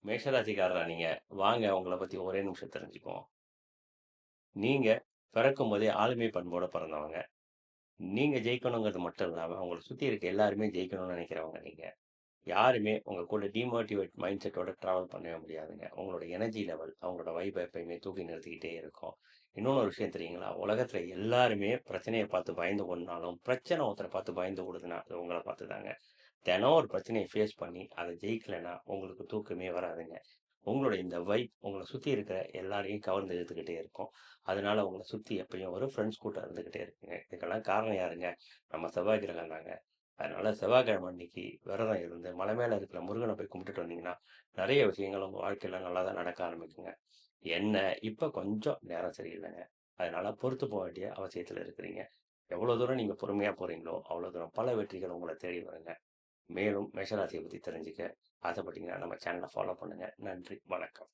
மேஷராசிக்காரரா நீங்க? வாங்க உங்கள பத்தி ஒரே நிமிஷம் தெரிஞ்சுக்குவோம். நீங்க பிறக்கும்போதே ஆளுமை பண்போட பிறந்தவங்க. நீங்க ஜெயிக்கணுங்கிறது மட்டும் இல்லாம, உங்கள சுத்தி இருக்க எல்லாருமே ஜெயிக்கணும்னு நெனைக்கிறவங்க நீங்க. யாருமே உங்க கூட டிமோட்டிவேட் மைண்ட் செட்டோட டிராவல் பண்ணவே முடியாதுங்க. உங்களோட எனர்ஜி லெவல், அவங்களோட வைப எப்பயுமே தூக்கி நிறுத்திக்கிட்டே இருக்கும். இன்னொன்னு ஒரு விஷயம் தெரியுங்களா? உலகத்துல எல்லாருமே பிரச்சனைய பார்த்து பயந்து ஓடுனாலும், பிரச்சனை ஒருத்தர பார்த்து பயந்து ஓடுதுன்னா, அது உங்கள பார்த்து தாங்க. தினம் ஒரு பிரச்சனைய ஃபேஸ் பண்ணி, அத ஜெயிக்கலன்னா, உங்களுக்கு தூக்கமே வராதுங்க. உங்களோட இந்த வைப் உங்கள சுத்தி இருக்கிற எல்லாரையும் கவர்ந்து இழுத்துக்கிட்டே இருக்கும். அதனால உங்கள சுத்தி எப்பயும் ஒரு ஃப்ரெண்ட்ஸ் கூட்டம் இருந்துகிட்டே இருக்குங்க. இதுக்கெல்லாம் காரணம் யாருங்க? நம்ம செவ்வாய் கிரகம் தாங்க. அதனால செவ்வாய்க்கிழமை அன்னைக்கு விரதம் இருந்து மலை மேல இருக்கிற முருகன போய் கும்பிட்டுட்டு வந்தீங்கன்னா, நெறைய விஷயங்கள் உங்க வாழ்க்கையில நல்லா தான் நடக்க ஆரம்பிக்குங்க. என்ன இப்ப கொஞ்சம் நேரம் சரியில்லங்க. அதனால பொறுத்து போ வேண்டிய அவசியத்துல இருக்கிறீங்க. எவ்வளோ தூரம் நீங்க பொறுமையா போறீங்களோ, அவ்வளோ தூரம் பல வெற்றிகள் உங்கள தேடி வருங்க. மேலும் மேஷராசிய பத்தி தெரிஞ்சுக்க ஆசைப்பட்டீங்கன்னா, நம்ம சேனல ஃபாலோ பண்ணுங்க. நன்றி, வணக்கம்.